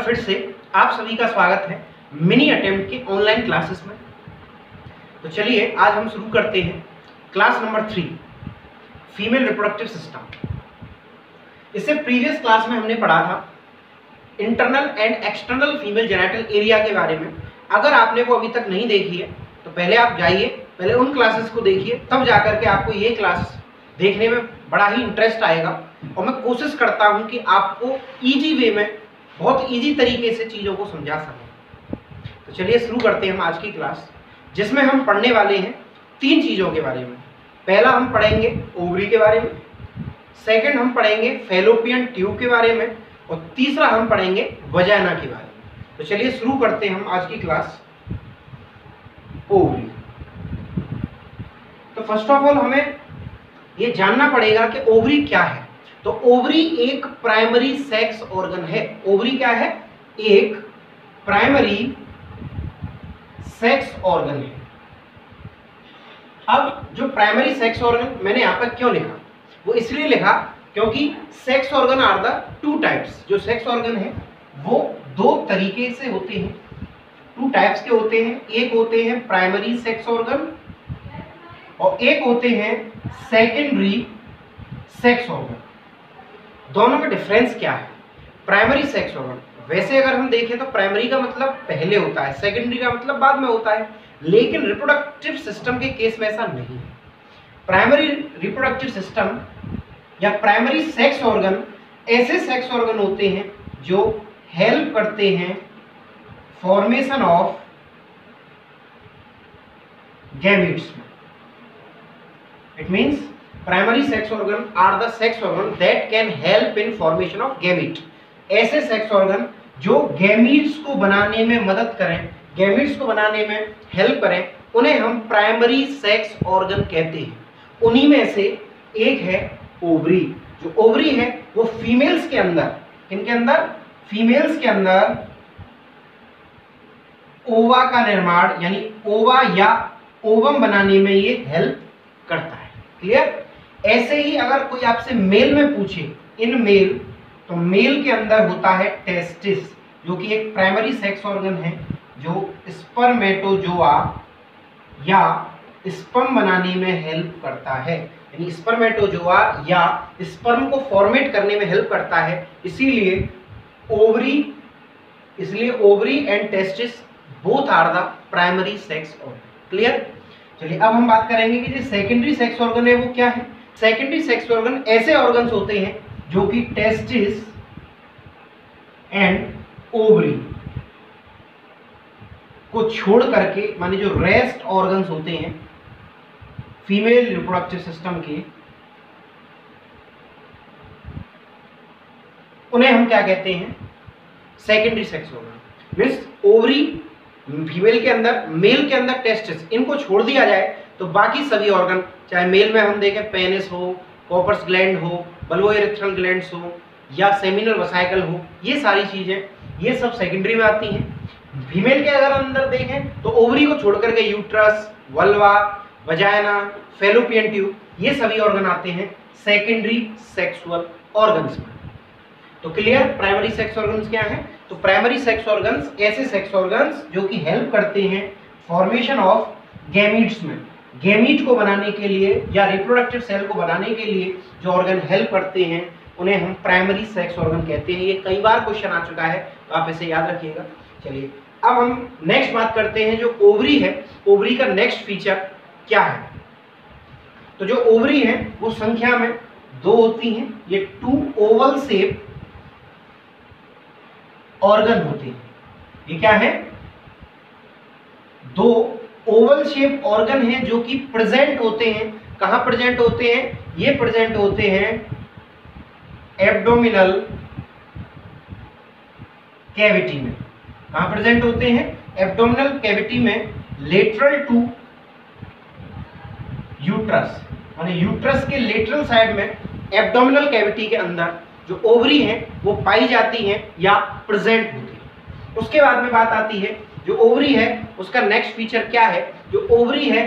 फिर से आप सभी का स्वागत है मिनी अटेम्प्ट के ऑनलाइन क्लासेस में। तो चलिए आज हम शुरू करते हैं class number 3 female reproductive system. इससे प्रीवियस क्लास में हमने पढ़ा था internal and external female genital area के बारे में। अगर आपने वो अभी तक नहीं देखी है तो पहले आप जाइए, पहले उन क्लासेस को देखिए, तब जाकर के आपको ये क्लास देखने में बड़ा ही इंटरेस्ट आएगा। और मैं कोशिश करता हूं कि आपको इजी वे में, बहुत इजी तरीके से चीज़ों को समझा सकूं। तो चलिए शुरू करते हैं हम आज की क्लास, जिसमें हम पढ़ने वाले हैं 3 चीज़ों के बारे में। पहला हम पढ़ेंगे ओवरी के बारे में, सेकंड हम पढ़ेंगे फैलोपियन ट्यूब के बारे में, और तीसरा हम पढ़ेंगे वजाइना के बारे में। तो चलिए शुरू करते हैं हम आज की क्लास ओवरी। तो फर्स्ट ऑफ ऑल हमें ये जानना पड़ेगा कि ओवरी क्या है। तो ओवरी एक प्राइमरी सेक्स ऑर्गन है। ओवरी क्या है? एक प्राइमरी सेक्स ऑर्गन है। अब जो प्राइमरी सेक्स ऑर्गन मैंने यहां पर क्यों लिखा, वो इसलिए लिखा क्योंकि sex organ are the 2 types. जो सेक्स ऑर्गन है वो 2 तरीके से होते हैं, 2 टाइप्स के होते हैं। एक होते हैं प्राइमरी सेक्स ऑर्गन और एक होते हैं सेकेंडरी सेक्स ऑर्गन। दोनों में डिफरेंस क्या है? प्राइमरी सेक्स ऑर्गन, वैसे अगर हम देखें तो प्राइमरी का मतलब पहले होता है, सेकेंडरी का मतलब बाद में होता है, लेकिन रिप्रोडक्टिव सिस्टम के केस में ऐसा नहीं है। प्राइमरी रिप्रोडक्टिव सिस्टम या प्राइमरी सेक्स ऑर्गन ऐसे सेक्स ऑर्गन होते हैं जो हेल्प करते हैं फॉर्मेशन ऑफ गैमीट्स में। It means primary sex organ are the sex organ that can help in formation of gamete। ऐसे सेक्स ऑर्गन जो गैमीट्स को बनाने में मदद करें, गैमीट्स को बनाने में हेल्प करें, उन्हें हम प्राइमरी सेक्स ऑर्गन कहते हैं। उन्हीं में से एक है ओवरी। जो ओवरी है वो फीमेल्स के अंदर, किनके अंदर? फीमेल्स के अंदर ओवा का निर्माण यानी ओवा या ओवम बनाने में ये हेल्प करता है। क्लियर? ऐसे ही अगर कोई आपसे मेल में पूछे, इन मेल, तो मेल के अंदर होता है टेस्टिस, जो कि एक प्राइमरी सेक्स ऑर्गन है जो स्पर्मेटोजोआ या स्पर्म बनाने में हेल्प करता है। यानी स्पर्मेटोजोआ या स्पर्म को फॉर्मेट करने में हेल्प करता है। इसीलिए ovary and testis both are the primary sex organ. Clear? चलिए अब हम बात करेंगे कि जो सेकेंडरी सेक्स ऑर्गन है वो क्या है। सेकेंडरी सेक्स ऑर्गन ऐसे ऑर्गन्स होते हैं जो कि टेस्टिस एंड ओवरी को छोड़ करके, माने जो रेस्ट ऑर्गन्स होते हैं फीमेल रिप्रोडक्टिव सिस्टम के, उन्हें हम क्या कहते हैं? Secondary sex organ. Means ovary female के अंदर, मेल के अंदर टेस्टिस, इनको छोड़ दिया जाए तो बाकी सभी ऑर्गन, चाहे मेल में हम देखें पेनिस हो, कॉपर्स ग्लैंड हो, बल्बोइरेक्टल ग्लैंड्स हो या सेमिनल वसाइकल हो, ये सारी चीजें ये सब सेकेंडरी में आती हैं। फीमेल के अगर अंदर देखें तो ओवरी को छोड़ करके uterus, vulva, vagina, fallopian tube, ये सभी ऑर्गन आते हैं सेकेंडरी सेक्सुअल ऑर्गन्स में। तो क्लियर? प्राइमरी सेक्स ऑर्गन्स क्या है? तो प्राइमरी सेक्स ऑर्गन्स ऐसे सेक्स ऑर्गन्स जो कि हेल्प करते हैं फॉर्मेशन ऑफ गैमीट्स में। गैमीट को बनाने के लिए या रिप्रोडक्टिव सेल को बनाने के लिए जो ऑर्गन हेल्प करते हैं उन्हें हम प्राइमरी सेक्स ऑर्गन कहते हैं। ये कई बार क्वेश्चन आ चुका है, तो आप इसे याद रखिएगा। चलिए अब हम नेक्स्ट बात करते हैं जो ओवरी है। ओवरी का नेक्स्ट फीचर क्या है? तो जो ओवरी है वो संख्या में 2 होती हैं। ये 2 ओवल शेप ऑर्गन होते हैं। ये क्या है? 2 ओवल शेप ऑर्गन हैं जो कि प्रेजेंट होते हैं। कहां प्रेजेंट होते हैं? ये प्रेजेंट होते हैं एब्डोमिनल कैविटी में। कहां प्रेजेंट होते हैं? एब्डोमिनल कैविटी में, लेटरल टू यूट्रस, माने यूट्रस के लेटरल साइड में एब्डोमिनल कैविटी के अंदर जो ओवरी हैं वो पाई जाती हैं या प्रेजेंट होती है। उसके बाद में बात आती है जो ओवरी है उसका नेक्स्ट फीचर क्या है। जो ओवरी है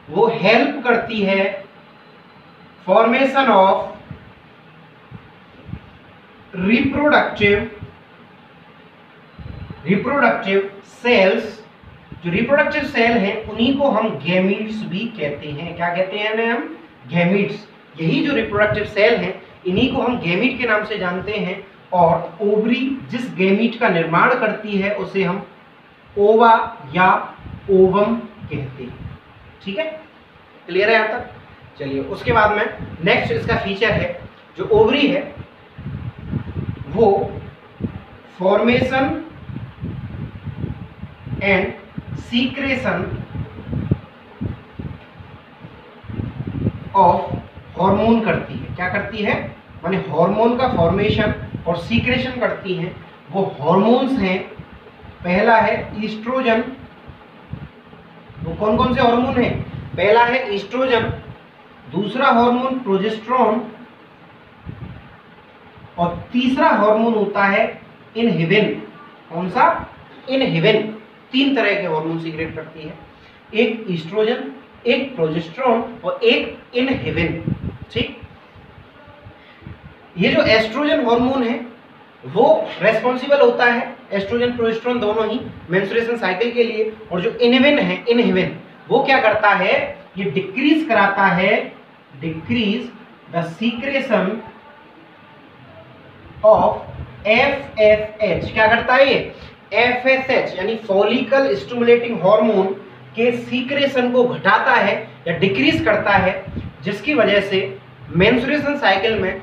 वो हेल्प करती है formation of reproductive reproductive cells, जो रिप्रोडक्टिव सेल हैं उन्हीं को हम गैमीट्स भी कहते हैं। क्या कहते हैं इन्हें हम? गैमीट्स। यही जो रिप्रोडक्टिव सेल हैं इन्हीं को हम गैमीट के नाम से जानते हैं। और ओवरी जिस गैमीट का निर्माण करती है उसे हम ओवा या ओवम कहते हैं। ठीक है, क्लियर है यहाँ तक? चलिए उसके बाद में नेक्स्ट इसका फीचर है, जो ओवरी है वो formation and secretion of hormone करती है। क्या करती है? माने हार्मोन का फॉर्मेशन और सीक्रेशन करती है। वो हार्मोन्स हैं, पहला है ईस्ट्रोजन। वो कौन कौन से हार्मोन हैं? पहला है ईस्ट्रोजन, दूसरा हार्मोन प्रोजेस्टेरोन और तीसरा हार्मोन होता है इनहिबिन। कौन सा? इनहिबिन। तीन तरह के हार्मोन सीक्रेट करती है, एक ईस्ट्रोजन, एक प्रोजेस्टेरोन और एक इनहिबिन। ठीक, ये जो एस्ट्रोजन हार्मोन है वो रेस्पॉन्सिबल होता है, एस्ट्रोजन प्रोजेस्टेरोन दोनों ही, मेंस्ट्रुएशन साइकिल के लिए। और जो इनहिबिन है, इनहिबिन वो क्या करता है? ये डिक्रीज कराता है, decrease the secretion of FSH। क्या करता है ये? FSH यानी फॉलिकल स्टिमुलेटिंग हार्मोन के सीक्रेशन को घटाता है या डिक्रीज करता है, जिसकी वजह से मेंस्ट्रुएशन साइकिल में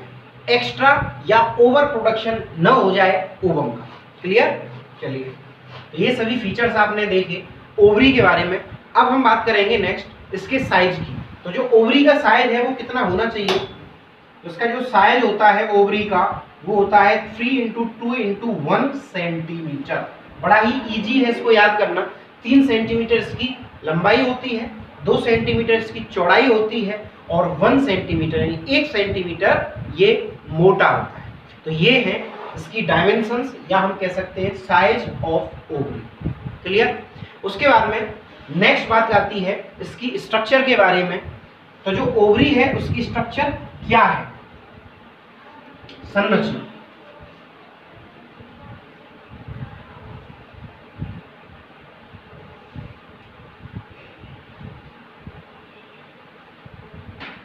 एक्स्ट्रा या ओवर प्रोडक्शन न हो जाए ओवम का। क्लियर? चलिए, ये सभी फीचर्स आपने देखे ओवरी के बारे में। अब हम बात करेंगे नेक्स्ट इसके साइज की। तो जो ओवरी का साइज है वो कितना होना चाहिए? उसका जो साइज होता है ओवरी का वो होता है 3 × 2 × 1 सेंटीमीटर। बड़ा ही इजी है इसको याद करना। 3 सेंटीमीटर इसकी लंबाई होती है, 2 सेंटीमीटर इसकी चौड़ाई होती है और 1 सेंटीमीटर यानी 1 सेंटीमीटर ये मोटा होता है। तो ये है इसकी डायमेंशंस या हम कह सकते हैं साइज ऑफ ओवरी। क्लियर? उसके बाद में नेक्स्ट बात आती है इसकी स्ट्रक्चर के बारे में। तो जो ओवरी है उसकी स्ट्रक्चर क्या है? संरचना।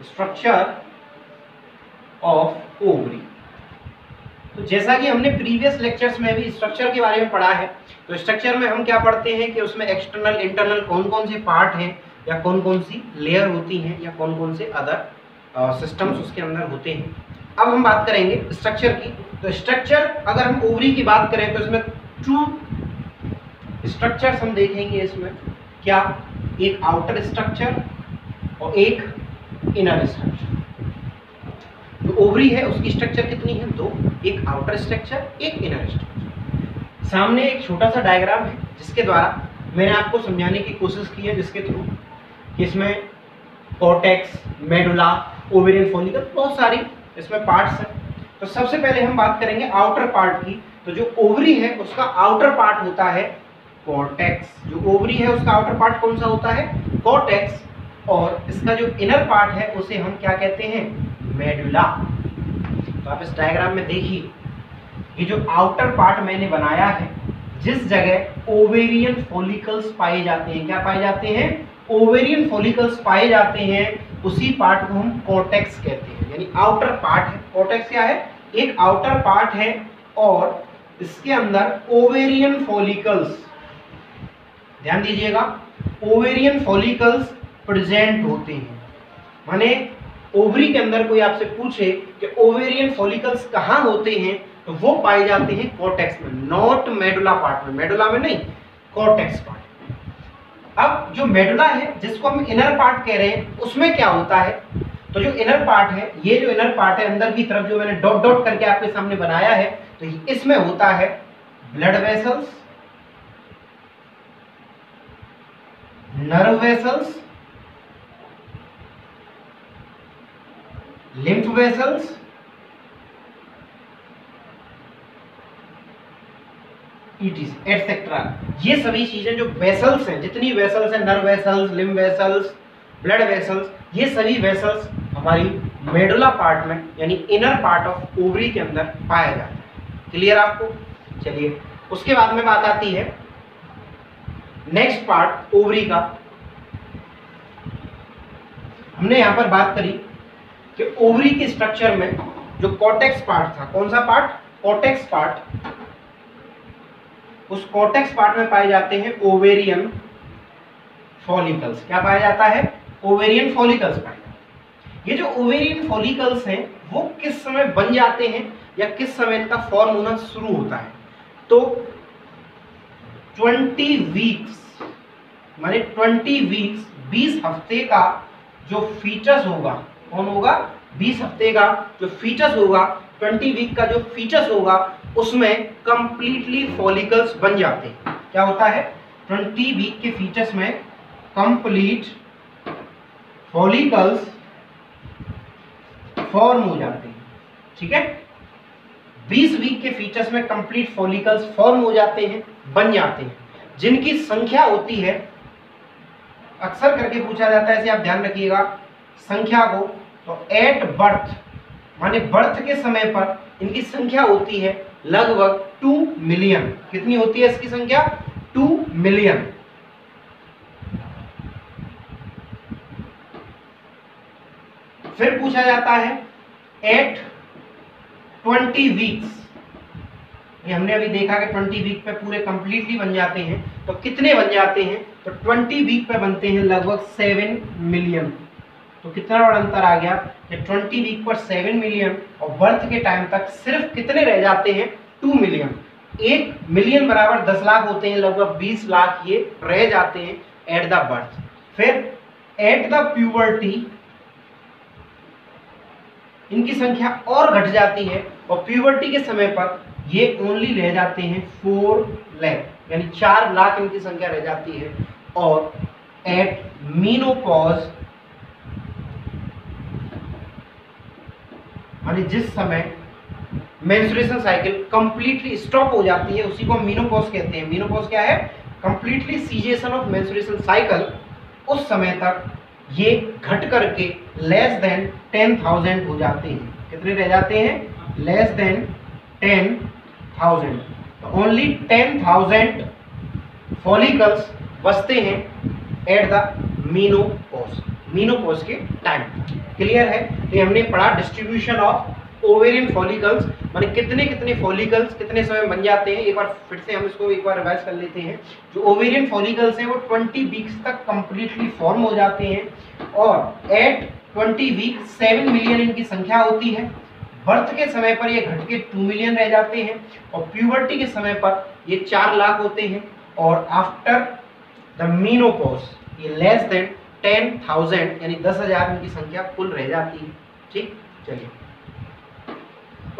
Structure of ovary. तो जैसा कि हमने प्रीवियस लेक्चर्स में भी स्ट्रक्चर के बारे में पढ़ा है, तो स्ट्रक्चर में हम क्या पढ़ते हैं कि उसमें एक्सटर्नल इंटरनल कौन कौन से पार्ट हैं या कौन कौन सी लेयर होती हैं या कौन कौन से अदर सिस्टम्स उसके अंदर होते हैं। अब हम बात करेंगे स्ट्रक्चर की। तो स्ट्रक्चर अगर हम ओवरी की बात करें तो इसमें 2 स्ट्रक्चर्स हम देखेंगे इसमें। क्या? एक आउटर स्ट्रक्चर और एक इनर स्ट्रक्चर। जो ओवरी है उसकी स्ट्रक्चर कितनी है? 2, एक आउटर स्ट्रक्चर, एक इनर स्ट्रक्चर। सामने एक छोटा सा डायग्राम है जिसके द्वारा मैंने आपको समझाने की कोशिश की है, जिसके थ्रू कि इसमें कॉर्टेक्स, मेडुला, ओवेरियन फॉलिकल, बहुत सारी इसमें पार्ट्स हैं। तो सबसे पहले हम बात करेंगे आउटर पार्ट की। तो जो ओवरी है उसका आउटर पार्ट होता है कॉर्टेक्स। जो ओवरी है उसका आउटर पार्ट कौन सा होता है? कॉर्टेक्स। और इसका जो इनर पार्ट है उसे हम क्या कहते हैं? मेडुला। तो आप इस डायग्राम में देखिए, ये जो आउटर पार्ट मैंने बनाया है, जिस जगह ओवेरियन फॉलिकल्स पाए जाते हैं, क्या पाए जाते हैं? ओवेरियन फॉलिकल्स पाए जाते हैं, उसी पार्ट को हम कॉर्टेक्स कहते हैं, यानी आउटर पार्ट है। कॉर्टेक्स क्या है? एक आउटर पार्ट है और इसके अंदर ओवेरियन फॉलिकल्स, ध्यान दीजिएगा, ओवेरियन फॉलिकल्स प्रेजेंट होते हैं। माने ओवरी के अंदर कोई आपसे पूछे कि ओवेरियन फॉलिकल्स कहाँ होते हैं, तो वो पाए जाते हैं कॉर्टेक्स में, नॉट मेडुला पार्ट में। मेडुला में नहीं, कॉर्टेक्स पार्ट। अब जो मेडुला है जिसको हम इनर पार्ट कह रहे हैं, उसमें क्या होता है? तो जो इनर पार्ट है, ये जो इनर पार्ट है अंदर की तरफ जो मैंने डॉट डॉट करके आपके सामने बनाया है, तो इसमें होता है blood vessels, nerve vessels, lymph vessels, etcetera. ये सभी चीजें जो वेसल्स हैं, जितनी वेसल्स हैं, nerve vessels, lymph vessels, blood vessels, ये सभी वेसल्स हमारी मेडुला पार्ट में यानी इनर पार्ट ऑफ ओवरी के अंदर पाया जाता है। क्लियर आपको? चलिए उसके बाद में बात आती है नेक्स्ट पार्ट ओवरी का। हमने यहां पर बात करी कि ओवरी के स्ट्रक्चर में जो कॉर्टेक्स पार्ट था, कौन सा पार्ट? Cortex part. उस कॉर्टेक्स पार्ट में पाए जाते हैं ओवेरियन फॉलिकल्स। क्या पाया जाता है? ओवेरियन फॉलिकल्स पाए जाते हैं। ये जो ओवेरियन फॉलिकल्स हैं वो किस समय बन जाते हैं या किस समय इनका फॉर्म होना शुरू होता है? तो 20 वीक्स माने 20 वीक्स 20 हफ्ते का जो फीटस होगा, कौन होगा? 20 हफ्ते का जो फीटस होगा, 20 वीक का जो फीटस होगा, उसमें कंप्लीटली फॉलिकल्स बन जाते हैं। क्या होता है? 20 वीक के फीटस में कंप्लीट फॉलिकल्स फॉर्म हो जाते हैं। ठीक है, 20 वीक के फीटस में कंप्लीट फॉलिकल्स फॉर्म हो जाते हैं, बन जाते हैं, जिनकी संख्या होती है, अक्सर करके पूछा जाता है, ऐसे आप ध्यान रखिएगा संख्या को। तो एट बर्थ माने बर्थ के समय पर इनकी संख्या होती है लगभग 2 मिलियन। कितनी होती है इसकी संख्या? 2 मिलियन। फिर पूछा जाता है एट 20 वीक्स। ये हमने अभी देखा कि 20 वीक पे पूरे कंप्लीटली बन जाते हैं, तो कितने बन जाते हैं? तो 20 वीक पे बनते हैं लगभग 7 मिलियन। तो कितना बड़ा अंतर आ गया कि 20 वीक पर 7 मिलियन और बर्थ के टाइम तक सिर्फ कितने रह जाते हैं? 2 मिलियन। 1 मिलियन बराबर 10 लाख होते हैं, लगभग 20 लाख ये रह जाते हैं एट द बर्थ। फिर एट द प्यूबर्टी इनकी संख्या और घट जाती है और प्यूबर्टी के समय पर ये ओनली रह जाते हैं 4 लाख, यानी 4 लाख इनकी संख्या रह जाती है। और एट मीनोपॉज यानी जिस समय मेंस्ट्रुएशन साइकिल कंप्लीटली स्टॉप हो जाती है, उसी को मीनोपॉज कहते हैं। मीनोपॉज क्या है? Completely cessation of menstruation cycle. उस समय तक ये घट करके लेस देन 10,000 हो जाते हैं। कितने रह जाते हैं? Less than 10,000। तो ओनली 10,000 फॉलिकल्स बचते हैं एट द मीनोपॉज के टाइम। क्लियर है? तो हमने पढ़ा डिस्ट्रीब्यूशन ऑफ ओवेरियन फॉलिकल्स, माने कितने कितने फॉलिकल्स कितने समय बन जाते हैं। एक बार फिर से हम इसको एक बार रिवाइज कर लेते हैं। जो ओवेरियन फॉलिकल्स हैं वो 20 वीक्स तक कंप्लीटली फॉर्म हो जाते हैं और एट 20 वीक 7 मिलियन इनकी संख्या होती है। बर्थ के समय पर ये घट के 2 मिलियन रह जाते हैं और प्यूबर्टी के समय पर ये 4 लाख होते हैं और आफ्टर द मीनोपॉज ये लेस देन 10,000 यानी 10,000 इनकी संख्या कुल रह जाती है। ठीक, चलिए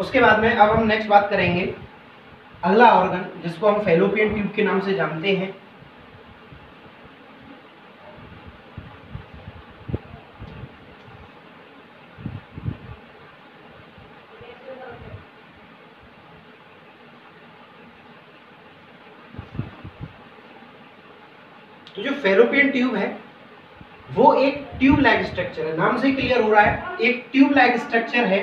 उसके बाद में अब हम नेक्स्ट बात करेंगे अगला ऑर्गन जिसको हम फैलोपियन ट्यूब के नाम से जानते हैं। तो जो फैलोपियन ट्यूब है वो एक ट्यूब लाइक स्ट्रक्चर है, नाम से क्लियर हो रहा है, एक ट्यूब लाइक स्ट्रक्चर है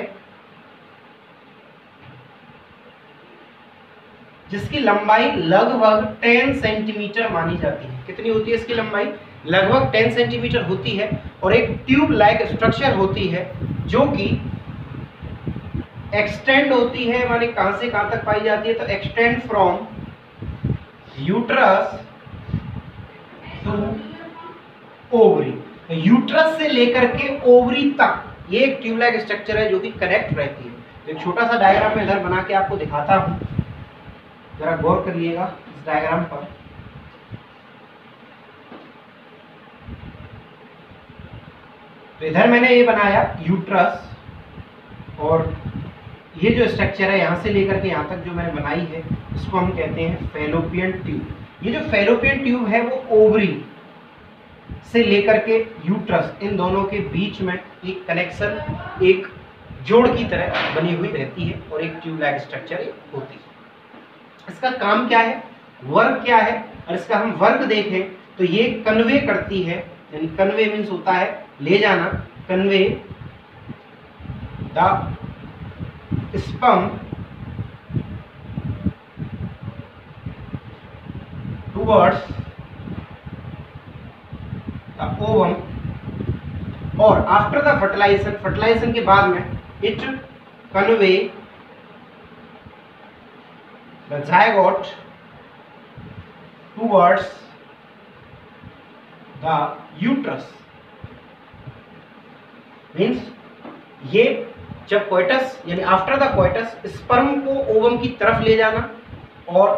जिसकी लंबाई लगभग 10 सेंटीमीटर मानी जाती है। कितनी होती है इसकी लंबाई? लगभग 10 सेंटीमीटर होती है और एक ट्यूब लाइक स्ट्रक्चर होती है जो कि एक्सटेंड होती है, माने कहां से कहां तक पाई जाती है? तो extend from uterus to ovary. Uterus से लेकर के ओवरी तक ये एक ट्यूब लाइक स्ट्रक्चर है जो कि कनेक्ट रहती है। एक छोटा सा डायग्राम मैं इधर बना के आपको दिखाता हूं, जरा गौर करिएगा इस डायग्राम पर। तो इधर मैंने ये बनाया यूट्रस और ये जो स्ट्रक्चर है यहाँ से लेकर के यहाँ तक जो मैंने बनाई है इसको हम कहते हैं फैलोपियन ट्यूब। ये जो फैलोपियन ट्यूब है वो ओवरी से लेकर के यूट्रस इन दोनों के बीच में एक कनेक्शन, एक जोड़ की तरह बनी हुई रहती है और एक ट्यूब लाइक स्ट्रक्चर होती है। इसका काम क्या है, वर्क क्या है, और इसका हम वर्क देखें तो ये कन्वे करती है, यानी कन्वे मीन्स होता है ले जाना, convey the sperm towards the ovum, और आफ्टर द फर्टिलाइजेशन, फर्टिलाइजेशन के बाद में it convey the zygote towards the uterus. Means ये जब कोइटस यानी आफ्टर द कोइटस स्पर्म को ओवम की तरफ ले जाना और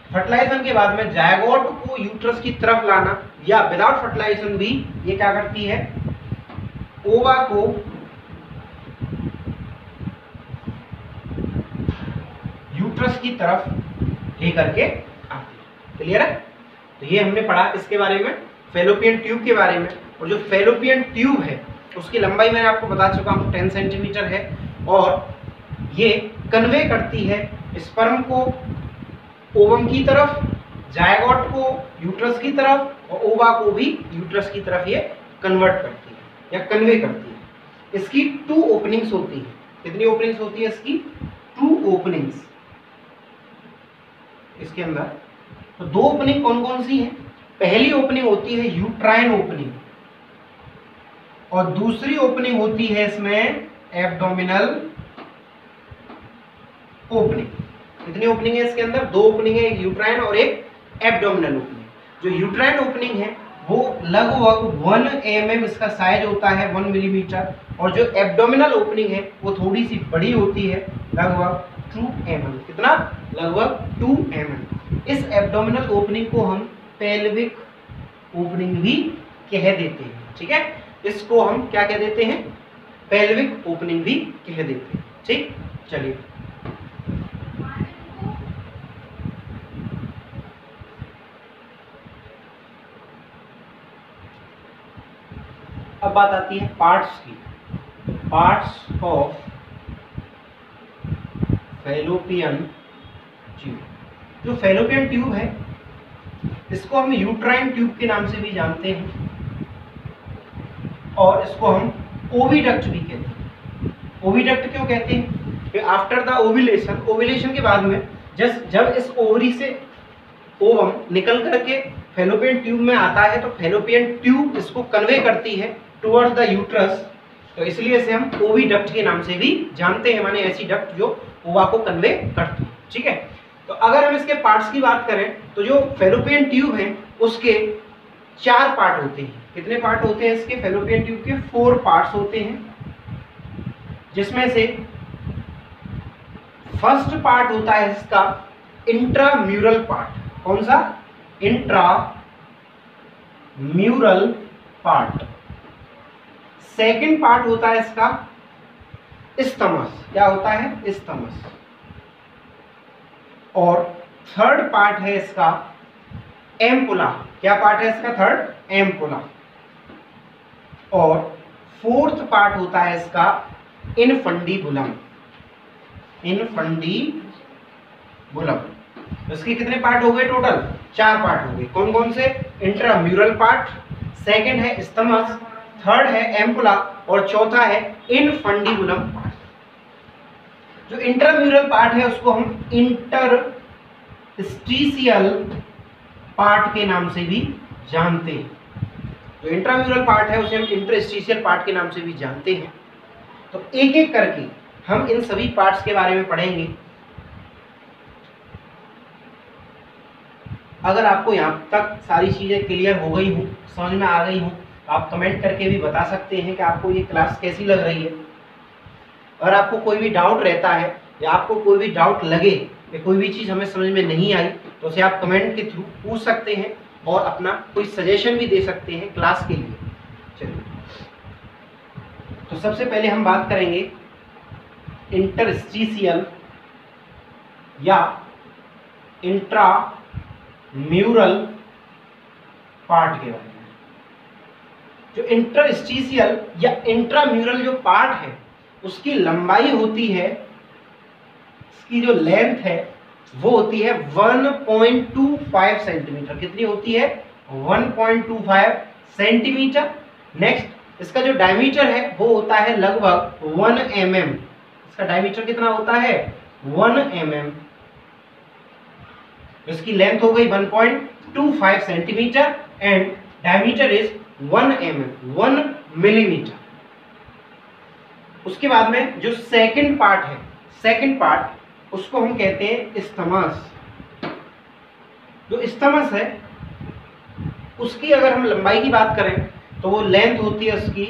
फर्टिलाइजेशन के बाद में जायगोट को यूट्रस की तरफ लाना, या विदाउट फर्टिलाइजेशन भी ये क्या करती है, ओवा को यूट्रस की तरफ लेकर के आती है। क्लियर है? तो ये हमने पढ़ा इसके बारे में, फैलोपियन ट्यूब के बारे में। और जो फैलोपियन ट्यूब है उसकी लंबाई मैंने आपको बता चुका हूँ 10 सेंटीमीटर है, और ये कन्वे करती है स्पर्म को ओवम की तरफ, जायगोट को यूट्रस की तरफ, और ओवा को भी यूट्रस की तरफ ये कन्वर्ट करती है या कन्वे करती है। इसकी 2 ओपनिंग्स होती है। कितनी ओपनिंग्स होती है इसकी? 2 ओपनिंग्स इसके अंदर। तो 2 ओपनिंग कौन कौन सी है? पहली ओपनिंग होती है यूट्राइन ओपनिंग, और दूसरी ओपनिंग होती है इसमें एब्डोमिनल ओपनिंग। कितनी ओपनिंग है इसके अंदर? 2 ओपनिंग है, एक यूट्राइन और एक एब्डोमिनल ओपनिंग। जो यूट्राइन ओपनिंग है वो लगभग 1 mm इसका साइज होता है, 1 मिलीमीटर, और जो एब्डोमिनल ओपनिंग है वो थोड़ी सी बड़ी होती है, लगभग 2 mm। कितना? लगभग 2 mm। इस एब्डोमिनल ओपनिंग को हम पेल्विक ओपनिंग भी कह देते हैं। ठीक है, इसको हम क्या कह देते हैं? पेल्विक ओपनिंग भी कह देते हैं। ठीक, चलिए अब बात आती है पार्ट्स की। Parts of fallopian tube. जो फैलोपियन ट्यूब है इसको हम यूट्राइन ट्यूब के नाम से भी जानते हैं, और इसको हम ओविडक्ट भी कहते हैं। ओविडक्ट क्यों कहते हैं? कि आफ्टर द ओव्यूलेशन, ओव्यूलेशन के बाद में जब इस ओवरी से ओवम निकल करके फैलोपियन ट्यूब में आता है तो फैलोपियन ट्यूब इसको कन्वे करती है टुवर्ड्स द यूट्रस, तो इसलिए इसे हम ओविडक्ट के नाम से भी जानते हैं, माने ऐसी डक्ट जो ओवा को कन्वे करती है। ठीक है, तो अगर हम इसके पार्ट्स की बात करें तो जो फैलोपियन ट्यूब है उसके 4 पार्ट होते हैं। कितने पार्ट होते हैं इसके? फैलोपियन ट्यूब के 4 पार्ट्स होते हैं, जिसमें से फर्स्ट पार्ट होता है इसका इंट्राम्यूरल पार्ट। कौन सा? Intramural part. सेकंड पार्ट होता है इसका इस्थमस। क्या होता है? इस्थमस। और थर्ड पार्ट है इसका एम्पुला। क्या पार्ट है इसका? Third, ampulla. और फोर्थ पार्ट होता है इसका इनफंडीबुलम। इनफंडीबुलम। इसके कितने पार्ट हो गए? टोटल 4 पार्ट हो गए। कौन कौन से? इंट्राम्यूरल पार्ट, सेकंड है इस्थमस, थर्ड है एम्पुला, और चौथा है इनफंडीबुलम पार्ट। जो इंट्राम्यूरल पार्ट है उसको हम इंटरस्टिशियल पार्ट के नाम से भी जानते हैं। जो इंट्राम्यूरल पार्ट है उसे हम इंटरस्टिशियल पार्ट के नाम से भी जानते हैं। तो एक एक करके हम इन सभी पार्ट्स के बारे में पढ़ेंगे। अगर आपको यहाँ तक सारी चीज़ें क्लियर हो गई हो, समझ में आ गई हो, तो आप कमेंट करके भी बता सकते हैं कि आपको ये क्लास कैसी लग रही है। अगर आपको कोई भी डाउट रहता है या आपको कोई भी डाउट लगे कि कोई भी चीज़ हमें समझ में नहीं आई, तो उसे आप कमेंट के थ्रू पूछ सकते हैं और अपना कोई सजेशन भी दे सकते हैं क्लास के लिए। चलिए, तो सबसे पहले हम बात करेंगे इंटरस्टिशियल या इंट्राम्यूरल पार्ट के बारे में। जो इंटरस्टिशियल या इंट्राम्यूरल जो पार्ट है उसकी लंबाई होती है, इसकी जो लेंथ है वो होती है 1.25 सेंटीमीटर। कितनी होती है? 1.25 सेंटीमीटर। नेक्स्ट, इसका जो डायमीटर है वो होता है लगभग 1 mm। इसका डायमीटर कितना होता है? 1 mm। इसकी लेंथ हो गई 1.25 centimetre and diameter is 1 mm 1 millimetre. उसके बाद में जो सेकंड पार्ट है, सेकंड पार्ट उसको हम कहते हैं इस्थमस। जो इस्थमस है उसकी अगर हम लंबाई की बात करें तो वो लेंथ होती है उसकी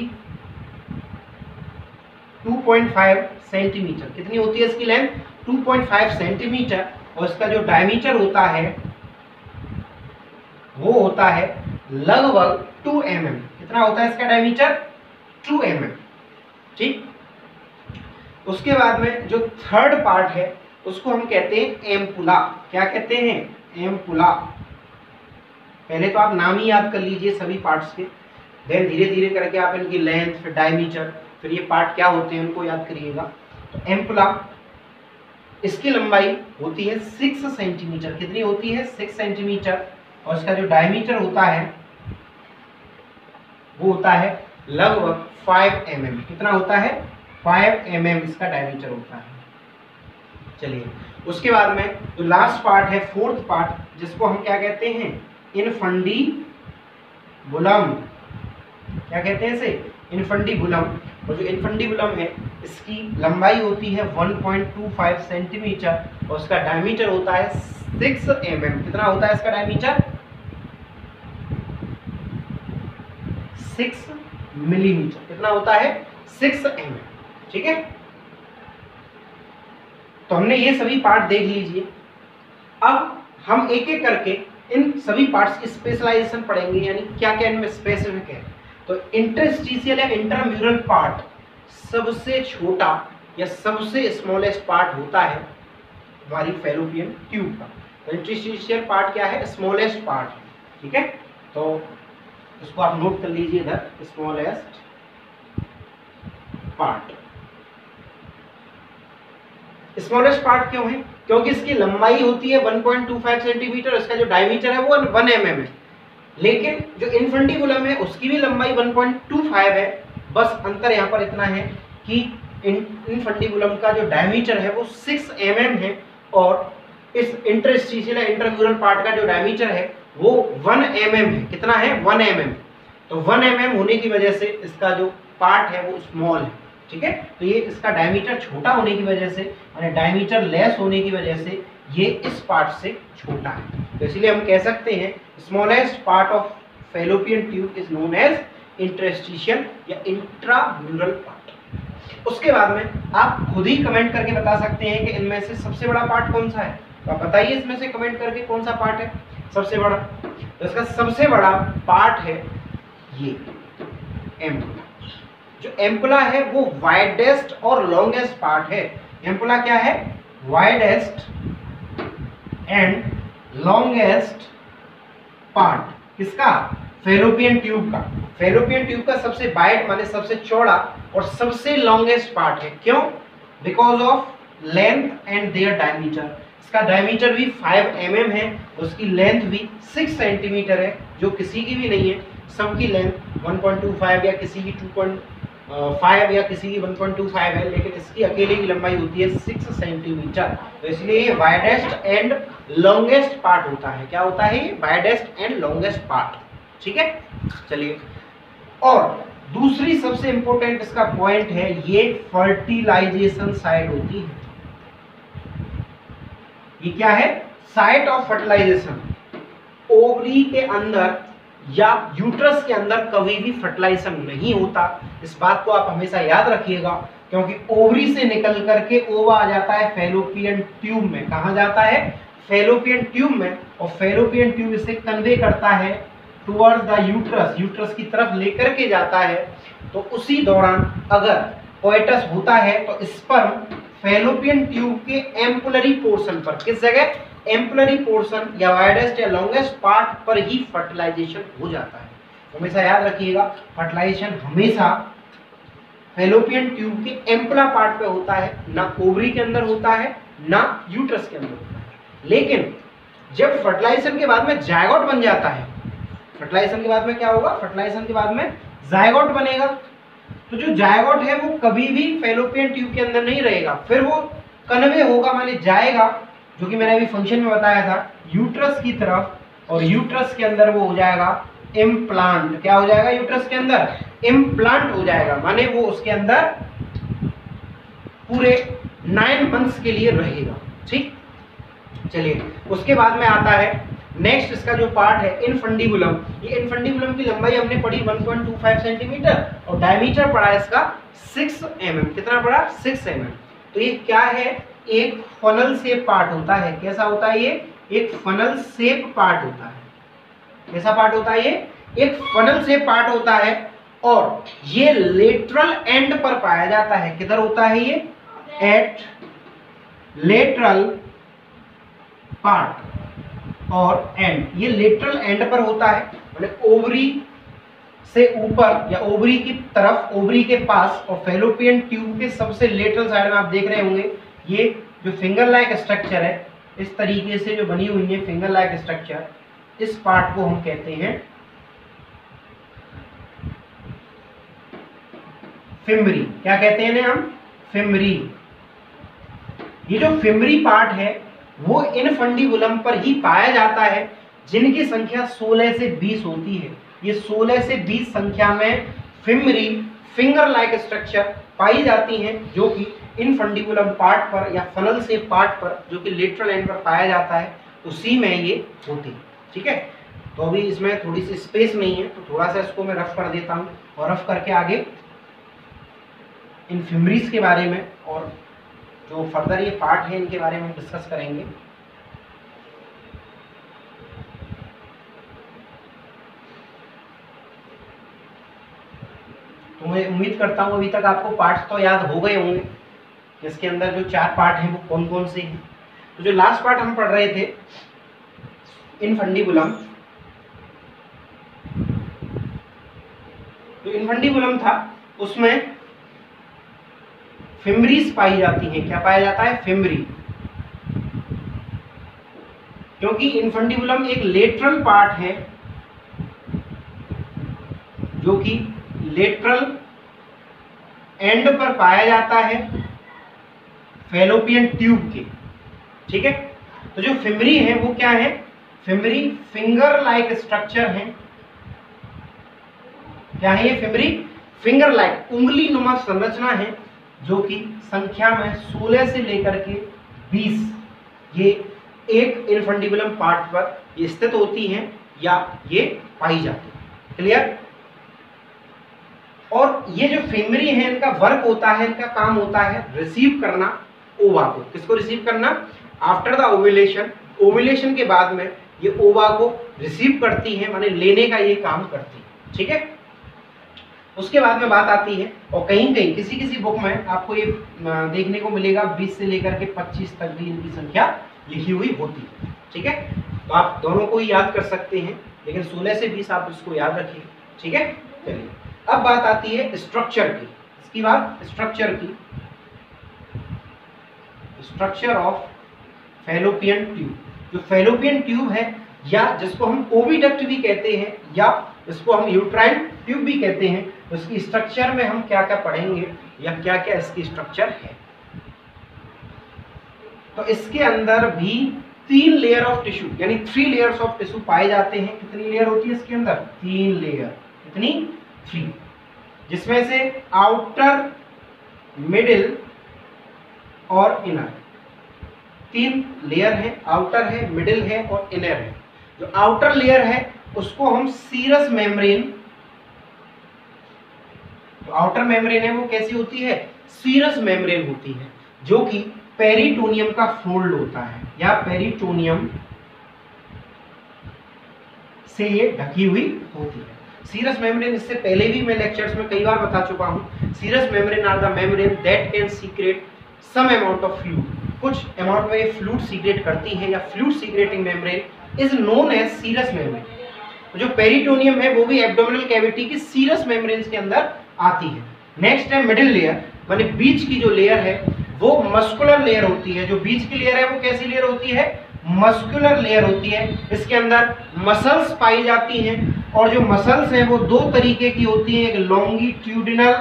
2.5 सेंटीमीटर। कितनी होती है इसकी लेंथ? 2.5 सेंटीमीटर। और इसका जो डायमीटर होता है वो होता है लगभग 2 mm। कितना होता है इसका डायमीटर? 2 mm। ठीक। उसके बाद में जो थर्ड पार्ट है उसको हम कहते हैं एम्पुला। क्या कहते हैं? एम्पुला। पहले तो आप नाम ही याद कर लीजिए सभी पार्ट्स के, देन धीरे धीरे करके आप इनकी लेंथ, फिर डायमीटर, फिर ये पार्ट क्या होते हैं उनको याद करिएगा। तो एम्पुला, इसकी लंबाई होती है 6 सेंटीमीटर। कितनी होती है? 6 सेंटीमीटर। और इसका जो डायमीटर होता है वो होता है लगभग 5 mm। कितना होता है? 5 mm इसका डायमीटर होता है। चलिए, उसके बाद में जो लास्ट पार्ट है, फोर्थ पार्ट, जिसको हम क्या कहते हैं? इनफंडीबुलम। क्या कहते हैं इसे? इनफंडीबुलम। और जो इनफंडीबुलम है इसकी लंबाई होती है 1.25 सेंटीमीटर और उसका डायमीटर होता है 6 mm। कितना होता है इसका डायमीटर? 6 मिलीमीटर। कितना होता है? 6 mm। ठीक है, तो हमने ये सभी पार्ट देख लीजिए। अब हम एक एक करके इन सभी पार्ट्स की स्पेशलाइजेशन पढ़ेंगे, यानी क्या क्या इनमें स्पेसिफिक है। तो इंटरस्टिशियल या इंट्राम्यूरल पार्ट सबसे छोटा या सबसे स्मॉलेस्ट पार्ट होता है हमारी फैलोपियन ट्यूब का। तो इंटरस्टिशियल पार्ट क्या है? स्मॉलेस्ट पार्ट है। ठीक है, तो इसको आप नोट कर लीजिए इधर, स्मॉलेस्ट पार्ट। स्मॉलेस्ट पार्ट क्यों है? क्योंकि इसकी लंबाई होती है 1.25 सेंटीमीटर, इसका जो डायमीटर है वो 1 mm है। लेकिन जो इनफंडीबुलम है उसकी भी लंबाई 1.25 है। बस अंतर यहाँ पर इतना है कि इनफंडीबुलम का जो डायमीटर है वो 6 mm है और इस इंटरस्टिशियल या इंट्राम्यूरल पार्ट का जो डायमीटर है वो 1 mm है। कितना है? 1 mm। तो 1 mm होने की वजह से इसका जो पार्ट है वो स्मॉल है। ठीक है, तो ये इसका डायमीटर छोटा होने की वजह से, यानी डायमीटर लेस होने की वजह से ये इस पार्ट से छोटा है। तो इसलिए हम कह सकते हैं smallest part of fallopian tube is known as interstitial या इंट्राम्यूरल पार्ट। उसके बाद में आप खुद ही कमेंट करके बता सकते हैं कि इनमें से सबसे बड़ा पार्ट कौन सा है। तो आप बताइए इसमें से कमेंट करके कौन सा पार्ट है सबसे बड़ा। तो इसका सबसे बड़ा पार्ट है ये एम्पुला। जो एम्पुला है वो वाइडेस्ट और लॉन्गेस्ट पार्ट है। एम्पुला क्या है? Widest and longest part. किसका? फैलोपियन ट्यूब का। फैलोपियन ट्यूब का सबसे वाइड माने सबसे चौड़ा और सबसे लॉन्गेस्ट पार्ट है। क्यों? Because of length and their diameter. इसका डायमीटर भी 5 mm है, उसकी लेंथ भी 6 सेंटीमीटर है, जो किसी की भी नहीं है। सबकी लेंथ 1.25 या किसी की 2.5 या किसी की 1.25 है, लेकिन इसकी अकेले की लंबाई होती है 6 सेंटीमीटर। तो इसलिए ये वाइडेस्ट एंड लॉन्गेस्ट पार्ट होता है। क्या होता है? Widest and longest part. ठीक है, चलिए, और दूसरी सबसे इंपॉर्टेंट इसका पॉइंट है, ये फर्टिलाइजेशन साइट होती है। ये क्या है? Site of fertilisation. ओवरी के अंदर या यूट्रस के अंदर कभी भी फर्टिलाइजेशन नहीं होता। इस बात को आप हमेशा याद रखिएगा, क्योंकि ओवरी से निकल करके ओवा आ जाता है फैलोपियन ट्यूब में। कहाँ जाता है? फैलोपियन ट्यूब में। और फैलोपियन ट्यूब इसे कन्वे करता है टुवर्ड्स द यूट्रस, यूट्रस की तरफ लेकर के जाता है। तो उसी दौरान अगर कोइटस होता है तो स्पर्म फैलोपियन ट्यूब के एम्पुलरी पोर्शन पर, किस जगह? एम्पुलरी पोर्शन या वाइडेस्ट या लॉन्गेस्ट पार्ट पर ही फर्टिलाइजेशन हो जाता है। तो हमेशा याद रखिएगा, फर्टिलाइजेशन हमेशा फैलोपियन ट्यूब के एम्पुला पार्ट पे होता है, ना ओवरी के अंदर होता है, ना यूट्रस के अंदर होता है। लेकिन जब फर्टिलाइजेशन के बाद में जायगोट बन जाता है, फर्टिलाइजेशन के बाद में क्या होगा? फर्टिलाइजेशन के बाद में जायगोट बनेगा। तो जो जायगोट है वो कभी भी फैलोपियन ट्यूब के अंदर नहीं रहेगा, फिर वो कन्वे होगा, माने जाएगा जो कि मैंने अभी फंक्शन में बताया था, यूट्रस की तरफ, और यूट्रस के अंदर वो हो जाएगा इम्प्लांट। क्या हो जाएगा यूट्रस के अंदर? इम्प्लांट हो जाएगा, माने वो उसके अंदर पूरे 9 मंथ्स के लिए रहेगा। ठीक, चलिए उसके बाद में आता है नेक्स्ट इसका जो पार्ट है इनफंडिबुलम। ये इनफंडिबुलम की लंबाई हमने पढ़ी 1.25 सेंटीमीटर और डायमीटर पड़ा इसका 6 mm। कितना पड़ा? 6 mm। तो ये क्या है? एक फनल शेप पार्ट होता है। कैसा होता है ये? एक फनल शेप पार्ट होता है। कैसा पार्ट होता है ये? एक फनल शेप पार्ट होता है और ये लेटरल एंड पर पाया जाता है। किधर होता है ये? एट लेटरल पार्ट और एंड। ये लेटरल एंड पर होता है, मतलब ओवरी से ऊपर या ओवरी की तरफ, ओवरी के पास, और फैलोपियन ट्यूब के सबसे लेटरल साइड में आप देख रहे होंगे ये जो फिंगर लाइक स्ट्रक्चर है, इस तरीके से जो बनी हुई है फिंगर लाइक स्ट्रक्चर, इस पार्ट को हम कहते हैं फिमरी। क्या कहते हैं हम? फिमरी। ये जो फिमरी पार्ट है वो इनफंडिबुलम पर ही पाया जाता है, जिनकी संख्या 16 से 20 होती है। ये 16 से 20 संख्या में फिमरी फिंगर लाइक स्ट्रक्चर पाई जाती हैं, जो कि इनफंडिबुलम पार्ट पर या फनल से पार्ट पर, जो कि लेटरल एंड पर पाया जाता है, उसी में ये होती है। ठीक है, तो अभी इसमें थोड़ी सी स्पेस नहीं है, तो थोड़ा सा इसको मैं रफ कर देता हूँ और रफ करके आगे इन फिमरीज के बारे में और जो फर्दर ये पार्ट है इनके बारे में डिस्कस करेंगे। तो मैं उम्मीद करता हूँ अभी तक आपको पार्ट्स तो याद हो गए होंगे, इसके अंदर जो 4 पार्ट हैं वो कौन कौन से हैं। तो जो लास्ट पार्ट हम पढ़ रहे थे इनफंडिबुलम, जो इनफंडिबुलम था उसमें फिमरीज पाई जाती हैं। क्या पाया जाता है? फिमरी। क्योंकि इनफंडिबुलम एक लेटरल पार्ट है जो कि लेटरल एंड पर पाया जाता है फैलोपियन ट्यूब के। ठीक है, तो जो फिमरी है वो क्या है? फिमरी फिंगर लाइक स्ट्रक्चर है। क्या है ये? फिमरी फिंगर लाइक उंगली नुमा संरचना है, जो कि संख्या में 16 से लेकर के 20 ये एक इनफंडिबुलम पार्ट पर ये स्थित होती हैं या ये पाई जाती है। क्लियर? और ये जो फिमरी है इनका वर्क होता है, इनका काम होता है रिसीव करना ओवा को। किसको रिसीव करना? आफ्टर द ओव्यूलेशन, ओव्यूलेशन के बाद में ये ओवा को रिसीव करती है, माने लेने का ये काम करती है। ठीक है, उसके बाद में बात आती है, और कहीं कहीं किसी किसी बुक में आपको ये देखने को मिलेगा 20 से लेकर के 25 तक भी इनकी संख्या लिखी हुई होती है। ठीक है, तो आप दोनों को ही याद कर सकते हैं, लेकिन 16 से 20 आप इसको याद रखिए। ठीक है, चलिए अब बात आती है स्ट्रक्चर की। इसकी बात स्ट्रक्चर की, स्ट्रक्चर ऑफ फैलोपियन ट्यूब। जो फैलोपियन ट्यूब है, या जिसको हम ओविडक्ट भी कहते हैं, या इसको हम यूट्राइन ट्यूब भी कहते हैं, उसकी स्ट्रक्चर में हम क्या क्या पढ़ेंगे या क्या क्या इसकी स्ट्रक्चर है। तो इसके अंदर भी 3 लेयर ऑफ टिश्यू यानी 3 लेयर्स ऑफ टिश्यू पाए जाते हैं। कितनी लेयर होती है इसके अंदर? 3 लेयर। कितनी? 3, जिसमें से आउटर, मिडिल और इनर 3 लेयर है। आउटर है, मिडिल है और इनर है। जो आउटर लेयर है उसको हम सीरस मेम्ब्रेन, तो आउटर मेम्ब्रेन है वो कैसी होती है? सीरस मेम्ब्रेन होती है, जो कि पेरिटोनियम का फोल्ड होता है या पेरिटोनियम से ये ढकी हुई होती है। सीरस मेम्ब्रेन, इससे पहले भी मैं लेक्चर्स में कई बार बता चुका हूं, serous membrane are the membrane that can secrete some amount of fluid. कुछ अमाउंट में ये फ्लूइड सीक्रेट करती है, या fluid secreting membrane is known as serous membrane. तो जो पेरिटोनियम है वो भी एब्डोमिनल कैविटी की सीरस मेम्ब्रेन के अंदर आती है। नेक्स्ट है मिडिल लेयर, माने बीच की जो लेयर है वो मस्कुलर लेयर होती है। जो बीच की लेयर है वो कैसी लेयर होती है? मस्कुलर लेयर होती है। इसके अंदर मसल्स पाई जाती हैं, और जो मसल्स हैं वो 2 तरीके की होती हैं, एक लॉन्गिट्यूडिनल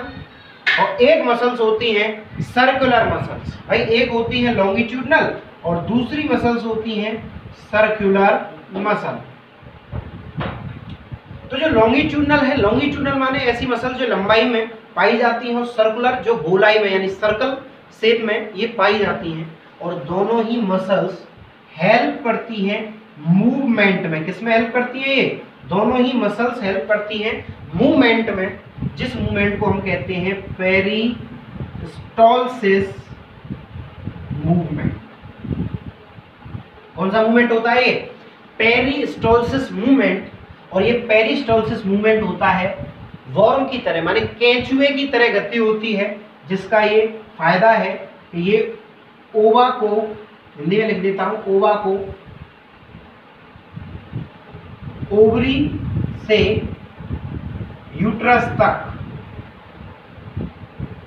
और एक मसल्स होती हैं सर्कुलर मसल्स। भाई एक होती है लॉन्गिट्यूडिनल और दूसरी मसल्स होती हैं सर्कुलर मसल। तो जो लॉन्गिट्यूडनल है, लॉन्गिट्यूडनल माने ऐसी मसल जो लंबाई में पाई जाती हैं, और सर्कुलर जो गोलाई में यानी सर्कल शेप में ये पाई जाती हैं। और दोनों ही मसल्स हेल्प करती हैं मूवमेंट में। किसमें हेल्प करती है? ये दोनों ही मसल्स हेल्प करती हैं मूवमेंट में, जिस मूवमेंट को हम कहते हैं पेरिस्टॉलसिस मूवमेंट। कौन सा मूवमेंट होता है ये? पेरिस्टॉलसिस मूवमेंट। और ये पेरिस्टॉलसिस मूवमेंट होता है वर्म की तरह, माने केंचुए की तरह गति होती है, जिसका ये फायदा है कि ये ओवा को, हिंदी में लिख देता हूं, ओवा को ओवरी से यूट्रस तक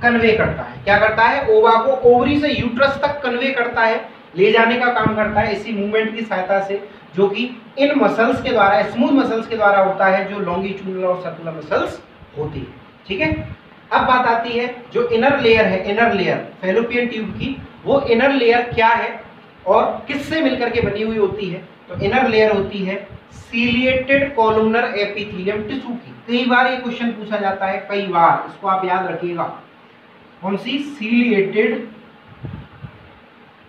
कन्वे करता है। क्या करता है? ओवा को ओवरी से यूट्रस तक कन्वे करता है, ले जाने का काम करता है इसी मूवमेंट की सहायता से, जो कि इन मसल्स के द्वारा, स्मूथ मसल्स के द्वारा होता है, जो लॉन्गिट्यूडनल और सर्कुलर मसल्स होती है। ठीक है, अब बात आती है जो इनर लेयर है, इनर लेयर फैलोपियन ट्यूब की, वो इनर लेयर क्या है और किससे मिलकर के बनी हुई होती है? तो इनर लेयर होती है सीलिएटेड कॉलमनर एपिथेलियम टिश्यू की। कई बार ये क्वेश्चन पूछा जाता है, कई बार, इसको आप याद रखिएगा। कौन सी? Ciliated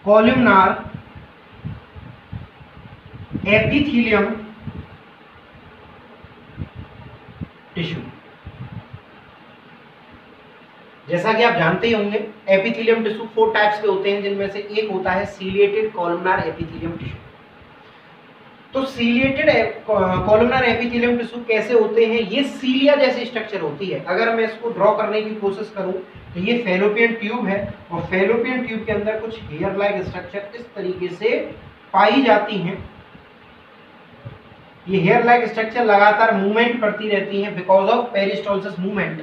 columnar epithelium tissue. जैसा कि आप जानते ही होंगे, एपिथेलियम टिश्यू 4 टाइप्स के होते हैं, जिनमें से एक होता है सीलिएटेड कॉलमनर एपिथेलियम टिश्यू। तो सीलिएटेड कॉलमनर एपिथेलियम टिश्यू कैसे होते हैं? ये सीलिया जैसी स्ट्रक्चर होती है। अगर मैं इसको ड्रॉ करने की कोशिश करूं तो ये फैलोपियन ट्यूब है, और फैलोपियन ट्यूब के अंदर कुछ हेयर लाइक स्ट्रक्चर इस तरीके से पाई जाती हैं। ये हेयर लाइक स्ट्रक्चर लगातार मूवमेंट करती रहती हैं बिकॉज ऑफ पेरिस्टॉलसिस मूवमेंट।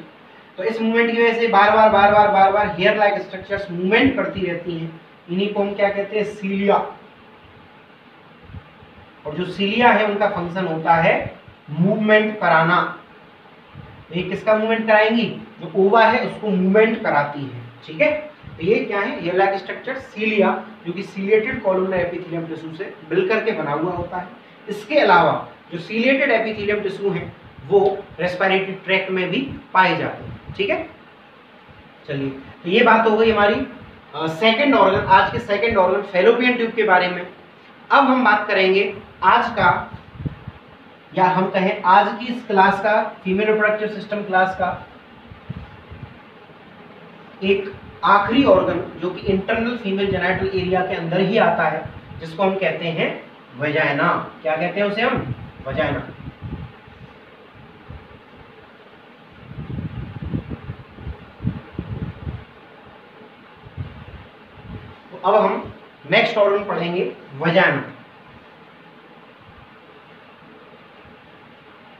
तो इस मूवमेंट की वजह से बार बार हेयर लाइक स्ट्रक्चर्स मूवमेंट करती रहती हैं। इन्हीं को हम क्या कहते हैं? सीलिया। और जो सीलिया है उनका फंक्शन होता है मूवमेंट कराना। ये किसका मूवमेंट कराएंगी? जो ओवा है उसको मूवमेंट कराती है। ठीक है, तो ये क्या है? हेयर लाइक स्ट्रक्चर सीलिया, जो कि सीलिएटेड कॉलमनर एपिथेलियम टिश्यू से मिलकर के बना हुआ होता है। इसके अलावा जो सीलिएटेड एपिथेलियम टिश्यू है वो रेस्पिरेटरी ट्रैक्ट में भी पाए जाते हैं। ठीक है, चलिए, तो ये बात हो गई हमारी सेकंड ऑर्गन, आज के सेकंड ऑर्गन फैलोपियन ट्यूब के बारे में। अब हम बात करेंगे आज का, या हम कहें आज की इस क्लास का, फीमेल रिप्रोडक्टिव सिस्टम क्लास का एक आखिरी ऑर्गन, जो कि इंटरनल फीमेल जेनिटल एरिया के अंदर ही आता है, जिसको हम कहते हैं वजाइना। क्या कहते हैं उसे हम? वजाइना। तो अब हम नेक्स्ट ऑर्गन पढ़ेंगे वजाइना।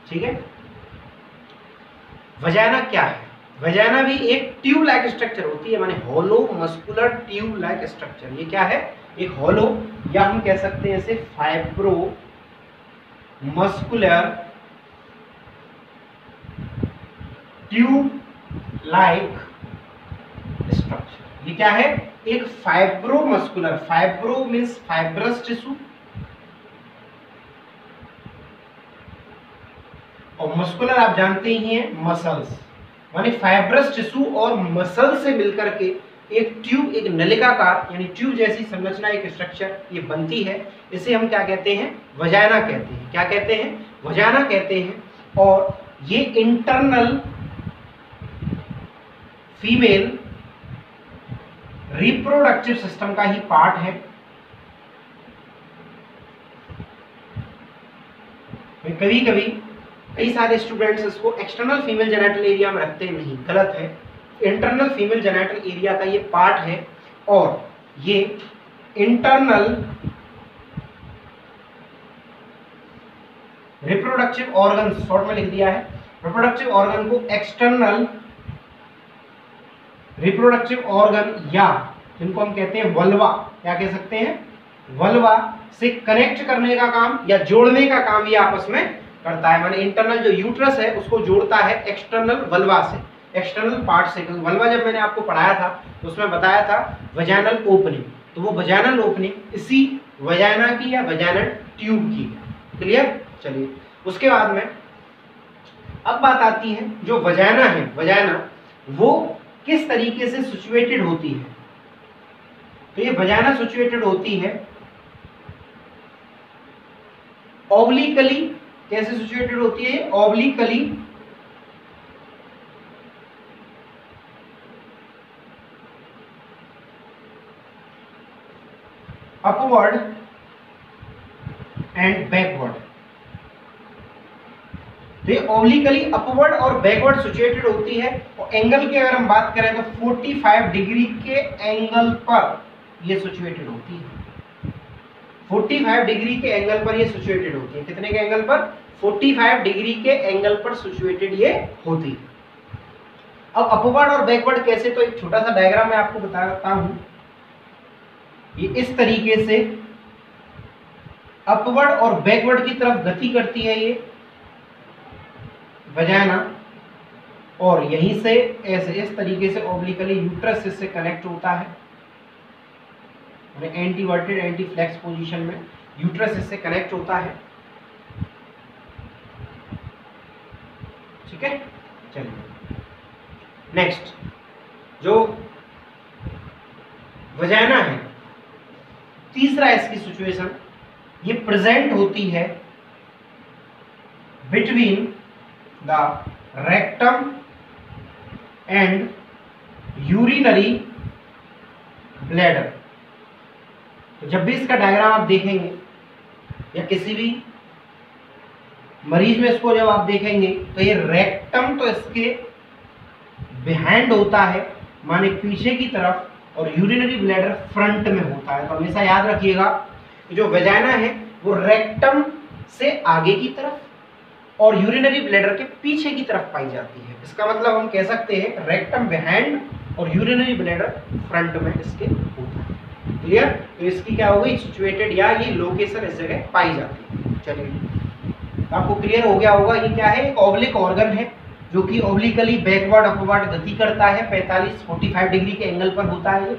ठीक है, वजाइना क्या है? वजाइना भी एक ट्यूब लाइक स्ट्रक्चर होती है, माने होलो मस्कुलर ट्यूब लाइक स्ट्रक्चर। ये क्या है? एक होलो, या हम कह सकते हैं इसे fibro muscular tube like structure. ये क्या है? एक fibro muscular, fibro means fibrous tissue, और मस्कुलर आप जानते ही हैं मसल्स, माने फाइब्रस टिश्यू और मसल से मिलकर के एक ट्यूब, एक नलिकाकार यानी ट्यूब जैसी संरचना, एक स्ट्रक्चर ये बनती है। इसे हम क्या कहते हैं? वजाइना कहते हैं। क्या कहते हैं? वजाइना कहते हैं। और ये इंटरनल फीमेल रिप्रोडक्टिव सिस्टम का ही पार्ट है। कभी कभी कई सारे स्टूडेंट्स इसको एक्सटर्नल फीमेल जेनिटल एरिया में रखते नहीं, गलत है। इंटरनल फीमेल जेनिटल एरिया का ये पार्ट है, और ये इंटरनल रिप्रोडक्टिव ऑर्गन, शॉर्ट में लिख दिया है, रिप्रोडक्टिव ऑर्गन को एक्सटर्नल रिप्रोडक्टिव ऑर्गन, या जिनको हम कहते हैं वल्वा, क्या कह सकते हैं? वल्वा से कनेक्ट करने का काम या जोड़ने का काम ये आपस में करता है। माने इंटरनल जो यूट्रस है उसको जोड़ता है एक्सटर्नल वल्वा से, एक्सटर्नल पार्ट से। वल्वा जब मैंने आपको पढ़ाया था तो उसमें बताया था वजाइनल ओपनिंग, तो वो वजाइनल ओपनिंग इसी वजाइना की या वजाइनल ट्यूब की। क्लियर? चलिए उसके बाद में अब बात आती है जो वजाइना है, वजाइना वो किस तरीके से सिचुएटेड होती है। तो ये वजाइना सिचुएटेड होती है ऑब्लिकली। कैसे सिचुएटेड होती है? Obliquely upward and backward. तो ये ऑब्लिकली अपवर्ड और बैकवर्ड सिचुएटेड होती है। और एंगल की अगर हम बात करें तो 45 डिग्री के एंगल पर ये सिचुएटेड होती है। 45 डिग्री के एंगल पर ये सिचुएटेड होती है। कितने के एंगल पर? 45 डिग्री के एंगल पर सिचुएटेड ये होती है। अब अपवर्ड और बैकवर्ड कैसे, तो एक छोटा सा डायग्राम मैं आपको बताता हूं। ये इस तरीके से अपवर्ड और बैकवर्ड की तरफ गति करती है ये वजाइना, और यहीं से ऐसे इस तरीके से ऑब्लिकली यूट्रस इससे कनेक्ट होता है। एंटीवर्टेड एंटी फ्लेक्स पोजीशन में यूट्रस इससे कनेक्ट होता है। ठीक है? चलिए नेक्स्ट जो वजाइना है, तीसरा इसकी सिचुएशन ये प्रेजेंट होती है between the rectum and urinary bladder. तो जब भी इसका डायग्राम आप देखेंगे या किसी भी मरीज में इसको जब आप देखेंगे तो ये रेक्टम तो इसके बिहाइंड होता है, माने पीछे की तरफ, और यूरिनरी ब्लैडर फ्रंट में होता है। तो हमेशा याद रखिएगा जो वजाइना है वो रेक्टम से आगे की तरफ और यूरिनरी ब्लैडर के पीछे की तरफ पाई जाती है। इसका मतलब हम कह सकते हैं रेक्टम बिहाइंड और यूरिनरी ब्लैडर फ्रंट में इसके होता है। क्लियर? तो इसकी क्या हो गई? सिचुएटेड या ये लोकेशन इस जगह पाई जाती है। चलिए आपको क्लियर हो गया होगा ये क्या है? एक ऑब्लिक ऑर्गन है जो कि ऑब्लिकली बैकवर्ड अपवर्ड गति करता है, 45-45 डिग्री के एंगल पर होता है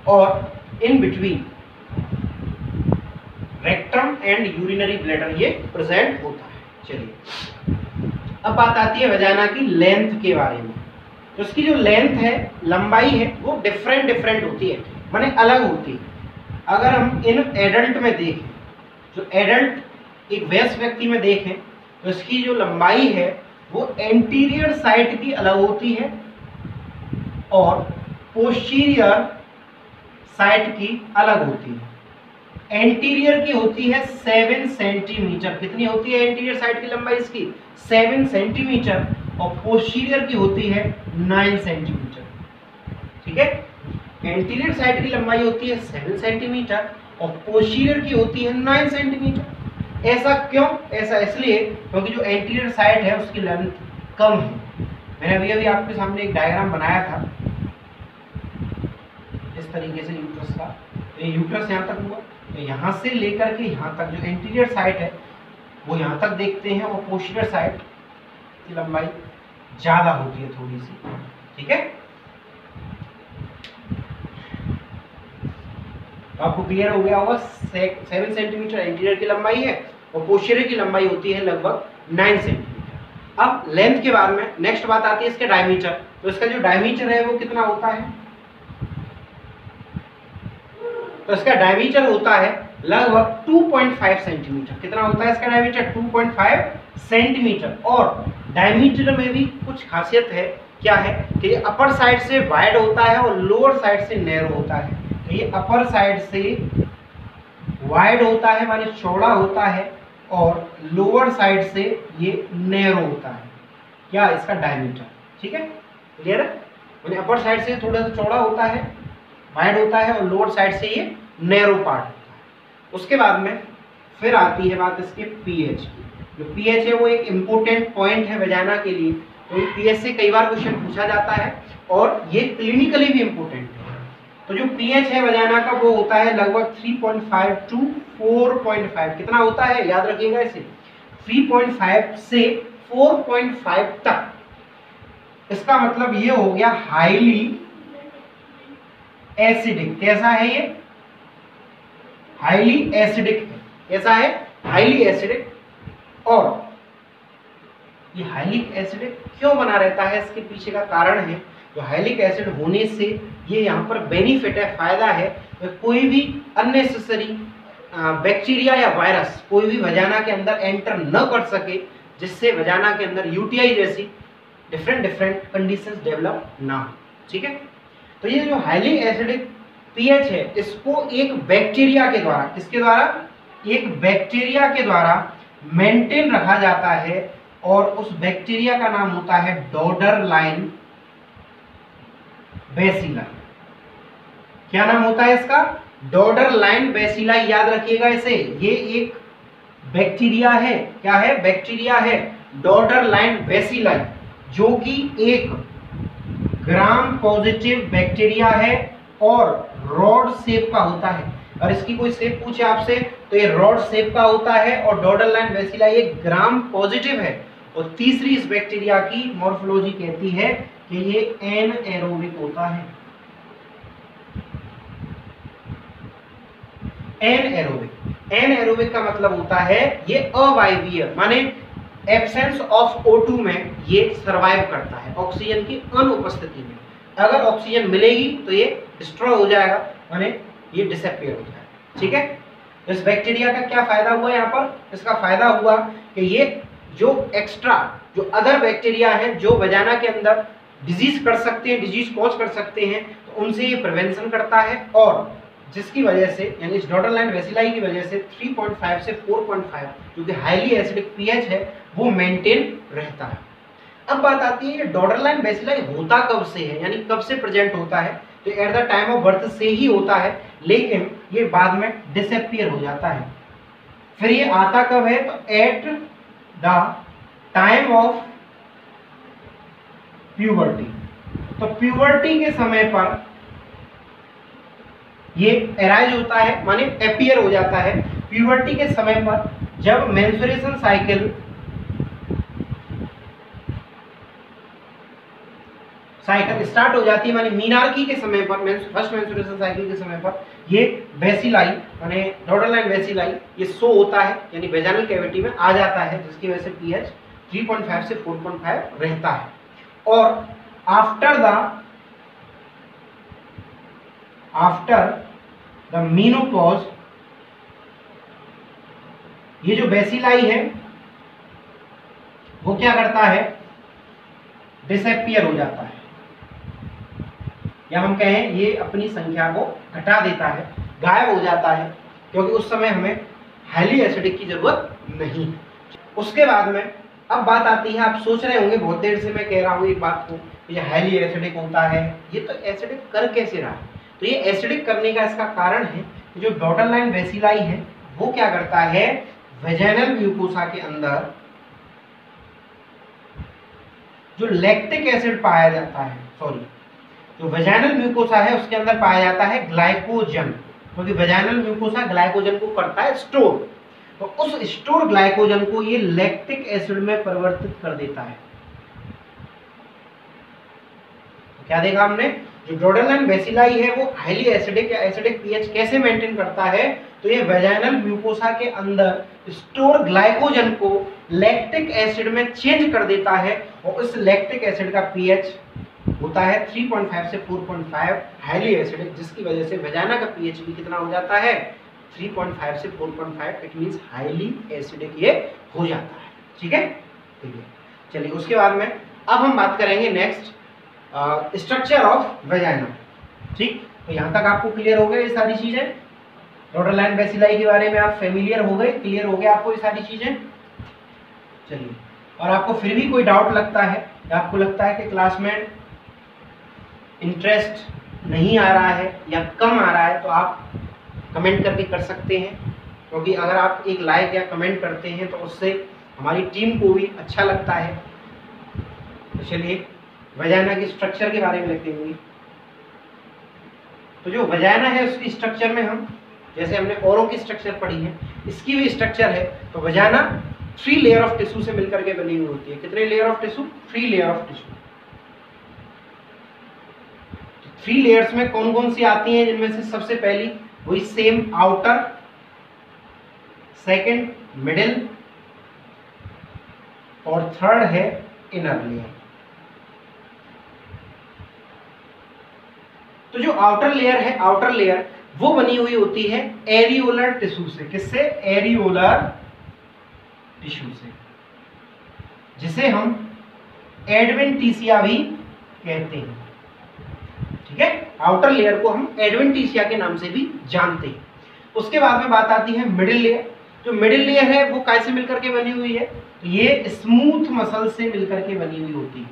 और in between rectum and urinary bladder ये प्रेजेंट होता है। चलिए अब बात आती है वजाइना की लेंथ के बारे में। तो इसकी जो लेंथ है, लंबाई है, वो डिफरेंट होती है, माने अलग होती है। अगर हम इन एडल्ट में देखें, जो एडल्ट एक वयस्क व्यक्ति में देखें तो इसकी जो लंबाई है वो एंटीरियर साइड की अलग होती है और पोस्टीरियर साइड की अलग होती है। एंटीरियर की होती है 7 सेंटीमीटर। कितनी होती है एंटीरियर साइड की लंबाई इसकी? 7 सेंटीमीटर। और पोस्टीरियर की होती है 9 सेंटीमीटर। ठीक है? एंटीरियर साइड की लंबाई होती है 7 सेंटीमीटर और पोस्टीरियर की होती है 9 सेंटीमीटर। ऐसा क्यों? ऐसा इसलिए क्योंकि जो एंटीरियर साइड है उसकी लेंथ कम है। मैंने अभी आपके सामने एक डायग्राम बनाया था इस तरीके से यूट्रस का। ये यूट्रस यहाँ तक हुआ, तो यहाँ से लेकर के यहाँ तक जो एंटीरियर साइड है वो यहाँ तक देखते हैं और पोस्टीरियर साइड की लंबाई ज़्यादा होती है थोड़ी सी। ठीक है? तो आपको क्लियर हो गया होगा 7 सेंटीमीटर एंटीरियर की लंबाई है और पोस्टीरियर की लंबाई होती है लगभग 9 सेंटीमीटर। अब लेंथ के बाद में नेक्स्ट बात आती है इसके डायमीटर। तो इसका जो डायमीटर है वो कितना होता है? तो इसका डायमीटर होता है लगभग 2.5 सेंटीमीटर। कितना होता है इसका डायमीटर? 2.5 सेंटीमीटर। और डायमीटर में भी कुछ खासियत है। क्या है कि ये अपर साइड से वाइड होता है और लोअर साइड से नैरो होता है। तो ये अपर साइड से वाइड होता है माने चौड़ा होता है और लोअर साइड से ये नैरो होता है। क्या इसका डायमीटर? ठीक है? क्लियर है? माने अपर साइड से थोड़ा सा चौड़ा होता है, वाइड होता है और लोअर साइड से ये नैरो पार्ट होता है। उसके बाद में फिर आती है बात इसके पीएच की। जो पीएच है वो एक इम्पोर्टेंट पॉइंट है वजाइना के लिए। तो पीएच से कई बार क्वेश्चन पूछा जाता है और ये क्लिनिकली भी इम्पोर्टेंट है। तो जो पीएच है वजाइना का वो होता है लगभग 3.5 टू 4.5। कितना होता है याद रखिएगा इसे? 3.5 से 4.5 तक। इसका मतलब ये हो गया हाईली एसिडिक। कैसा है ये? हाईली एसिडिक है। कैसा है? Highly acidic. और ये हाइलिक एसिडिक क्यों बना रहता है, इसके पीछे का कारण है, जो हाइलिक एसिड होने से ये यहाँ पर बेनिफिट है, फायदा है, तो कोई भी अननेसेसरी बैक्टीरिया या वायरस कोई भी वजाना के अंदर एंटर न कर सके, जिससे वजाना के अंदर यूटीआई जैसी डिफरेंट कंडीशंस डेवलप ना हो। ठीक है, तो ये जो हाईली एसिडिक पीएच है, इसको एक बैक्टीरिया के द्वारा, किसके द्वारा? एक बैक्टीरिया के द्वारा मेंटेन रखा जाता है, और उस बैक्टीरिया का नाम होता है डॉर्डरलाइन बेसिलाई। क्या नाम होता है इसका? डॉर्डरलाइन बेसिलाई। याद रखिएगा इसे, ये एक बैक्टीरिया है। क्या है? बैक्टीरिया है डॉर्डरलाइन बेसिलाई, जो कि एक ग्राम पॉजिटिव बैक्टीरिया है और रॉड शेप का होता है। और इसकी कोई शेप पूछे आपसे तो ये रॉड शेप का होता है, और डॉर्डरलाइन बेसिलाई एक ग्राम पॉजिटिव है। और तीसरी इस बैक्टीरिया की मॉर्फोलॉजी कहती है कि ये एनएरोबिक होता है। एनएरोबिक का मतलब होता है ये अवायवीय, माने एब्सेंस ऑफ O2 में ये सरवाइव करता है, ऑक्सीजन की अनुपस्थिति में। अगर ऑक्सीजन मिलेगी तो ये डिस्ट्रॉय हो जाएगा, माने ये डिसअपीयर हो जाएगा। ठीक है, तो इस बैक्टीरिया का क्या फायदा हुआ यहाँ पर? इसका फायदा हुआ कि ये जो एक्स्ट्रा जो अदर बैक्टीरिया हैं जो वजाना के अंदर डिजीज कर सकते हैं, डिजीज कॉज कर सकते हैं, तो उनसे ये प्रिवेंशन करता है, और जिसकी वजह से यानी इस डॉर्डरलाइन बेसिलाई की वजह से 3.5 से 4.5 जो कि हाईली एसिडिक पीएच है वो मेंटेन रहता है। अब बात आती है कि डॉर्डरलाइन बेसिलाई होता कब से है, यानी कब से प्रेजेंट होता है? तो at the time of birth से ही होता है, लेकिन ये बाद में डिसअपीयर हो जाता है। फिर ये आता कब है? तो at the time of puberty. तो प्यूबर्टी के समय पर ये एराइज होता है, माने अपीयर हो जाता है। प्यूबर्टी के समय पर जब मेंस्ट्रुएशन साइकिल स्टार्ट हो जाती है, माने मीनार्की के समय पर, फर्स्ट मेंस्ट्रुएशन साइकिल के समय पर ये बेसिलाई माने डॉर्डरलाइन बेसिलाई ये शो होता है, यानी वेजाइनल कैविटी में आ जाता है, जिसकी वजह से पीएच 3.5 से 4.5 रहता है। और आफ्टर द मीनोपॉज ये जो बेसिलाई है वो क्या करता है? डिसअपीयर हो जाता है, या हम कहें ये अपनी संख्या को घटा देता है, गायब हो जाता है, क्योंकि उस समय हमें हाईली एसिडिक की जरूरत नहीं। उसके बाद में अब बात आती है, आप सोच रहे होंगे बहुत देर से मैं कह रहा हूँ एक बात को, ये हाईली एसिडिक होता है, ये तो एसिडिक कर कैसे रहा है? तो ये एसिडिक करने का इसका कारण है कि जो डॉर्डरलाइन बेसिलाई है वो क्या करता है? वेजाइनल म्यूकोसा के अंदर जो लैक्टिक एसिड पाया जाता है, जो वेजाइनल म्यूकोसा है उसके अंदर पाया जाता है ग्लाइकोजन, क्योंकि वेजाइनल म्यूकोसा ग्लाइकोजन को करता है स्टोर। तो उस स्टोर ग्लाइकोजन को ये लैक्टिक एसिड में परिवर्तित कर देता है। तो क्या देखा हमने? जो डॉर्डरलाइन बेसिलाई है वो हाईली एसिडिक या एसिडिक पीएच कैसे मेंटेन करता है? तो ये वेजाइनल म्यूकोसा के अंदर स्टोर ग्लाइकोजन को लैक्टिक एसिड में चेंज कर देता है, और उस लैक्टिक एसिड का पीएच होता है 3.5 से 4.5 हाईली एसिडिक, जिसकी वजह से वेजाइना का पीएच भी कितना हो जाता है? 3.5 से 4.5। इट मींस हाईली एसिडिक ये हो जाता है। ठीक है, चलिए उसके बाद में अब हम बात करेंगे नेक्स्ट स्ट्रक्चर ऑफ वेजाइना। ठीक, तो यहाँ तक आपको क्लियर हो गए ये सारी चीजें? डॉर्डरलाइन बेसिलाई के बारे में आप फेमिलियर हो गए, क्लियर हो गए आपको ये सारी चीजें? चलिए, और आपको फिर भी कोई डाउट लगता है, आपको लगता है कि क्लास में इंटरेस्ट नहीं आ रहा है या कम आ रहा है, तो आप कमेंट करके कर सकते हैं, क्योंकि अगर आप एक लाइक या कमेंट करते हैं तो उससे हमारी टीम को भी अच्छा लगता है। तो चलिए वजाइना के स्ट्रक्चर के बारे में लिखते हैं। तो जो वजाइना है उसकी स्ट्रक्चर में हम जैसे हमने औरों की स्ट्रक्चर पढ़ी है, इसकी भी स्ट्रक्चर है। तो वजाइना 3 लेयर ऑफ टिश्यू से मिलकर के बनी हुई होती है। कितने layer of tissue? 3 layer of tissue. 3 layers में कौन कौन सी आती हैं? जिनमें से सबसे पहली वही सेम आउटर सेकंड मिडिल और थर्ड है इनर लेयर। तो जो आउटर लेयर है, आउटर लेयर वो बनी हुई होती है एरियोलर टिश्यू से। किससे? एरियोलर टिश्यू से, जिसे हम एडवेंटिशिया भी कहते हैं। ठीक है, आउटर लेयर को हम एडवेंटिशिया के नाम से भी जानते हैं। उसके बाद में बात आती है मिडिल लेयर। जो मिडिल लेयर है वो कैसे मिलकर के बनी हुई है? तो ये स्मूथ मसल से मिलकर के बनी हुई होती है।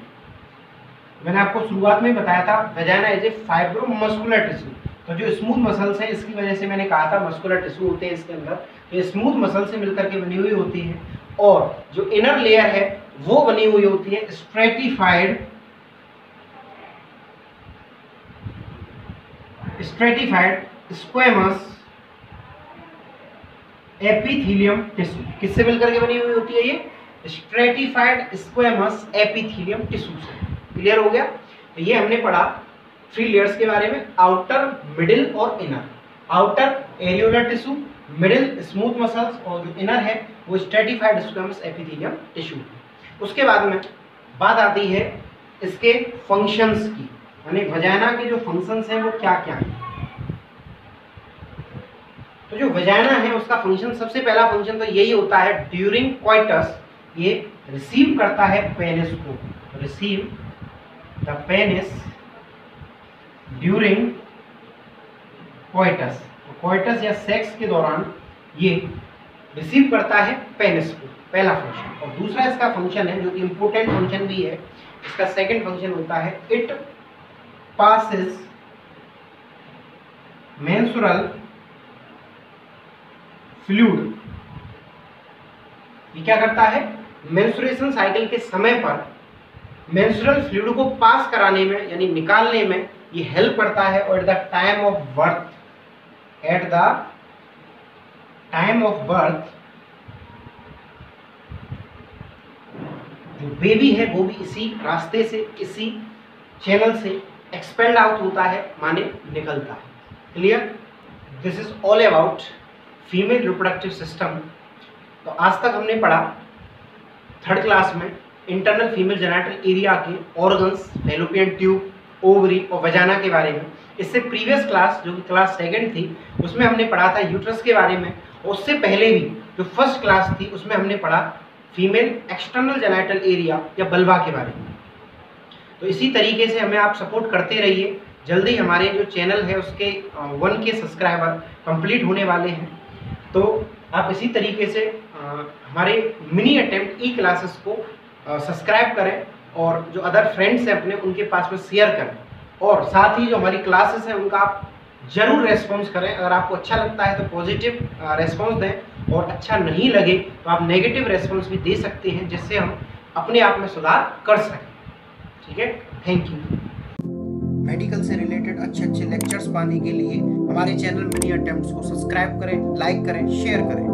मैंने आपको शुरुआत में बताया था vagina is a fibromuscular tissue. तो जो स्मूथ मसल्स है, इसकी वजह से मैंने कहा था मस्कुलर टिश्यू होते हैं इसके अंदर, तो ये स्मूथ मसल से मिलकर के बनी हुई होती है। और जो इनर लेयर है वो बनी हुई होती है स्ट्रेटिफाइड स्क्वेमस एपिथेलियम टिश्यू। किससे मिलकर के बनी हुई होती है? ये स्ट्रेटिफाइड स्क्वेमस एपिथेलियम टिश्यू से। क्लियर हो गया? तो ये हमने पढ़ा 3 लेयर्स के बारे में, आउटर, मिडिल और inner. Outer areolar tissue, middle smooth muscles और जो इनर है वो स्ट्रेटिफाइड स्क्वेमस एपिथेलियम टिश्यू। उसके बाद में बात आती है इसके फंक्शंस की, यानी वजाइना के जो फंक्शंस हैं वो क्या क्या हैं। तो जो वजाइना है उसका फंक्शन, सबसे पहला फंक्शन तो यही होता है ड्यूरिंग क्वाइटस ये रिसीव करता है पेनिस को, receive the penis during coitus. Coitus या सेक्स के दौरान ये रिसीव करता है पेनिस को, पहला फंक्शन। और दूसरा इसका फंक्शन है जो कि इंपॉर्टेंट फंक्शन भी है, इसका सेकंड फंक्शन होता है इट पासेस मेंस्ट्रुअल फ्लूइड। ये क्या करता है? मेंस्ट्रुएशन साइकिल के समय पर मेंस्ट्रुअल फ्लूइड को पास कराने में यानी निकालने में ये हेल्प करता है। और at the time of birth जो बेबी है वो भी इसी रास्ते से, इसी चैनल से एक्सपेंड आउट होता है, माने निकलता है। Clear? This is all about female reproductive system. तो आज तक हमने पढ़ा 3rd क्लास में इंटरनल फीमेल जेनिटल एरिया के ऑर्गन्स, फैलोपियन ट्यूब, ओवरी और वजाइना के बारे में। इससे प्रीवियस क्लास जो कि क्लास 2nd थी उसमें हमने पढ़ा था यूट्रस के बारे में। और उससे पहले भी जो 1st क्लास थी उसमें हमने पढ़ा फीमेल एक्सटर्नल जेनिटल एरिया या बल्बा के बारे में। तो इसी तरीके से हमें आप सपोर्ट करते रहिए। जल्दी हमारे जो चैनल है उसके 1K सब्सक्राइबर कंप्लीट होने वाले हैं। तो आप इसी तरीके से हमारे मिनी अटेम्प्ट ई क्लासेस को सब्सक्राइब करें और जो अदर फ्रेंड्स हैं अपने उनके पास में शेयर करें। और साथ ही जो हमारी क्लासेस हैं उनका आप जरूर रेस्पॉन्स करें। अगर आपको अच्छा लगता है तो पॉजिटिव रेस्पॉन्स दें, और अच्छा नहीं लगे तो आप नेगेटिव रेस्पॉन्स भी दे सकते हैं, जिससे हम अपने आप में सुधार कर सकें। ठीक है, थैंक यू। मेडिकल से रिलेटेड अच्छे लेक्चर्स पाने के लिए हमारे चैनल मिनी अटेम्प्ट्स को सब्सक्राइब करें, लाइक करें, शेयर करें।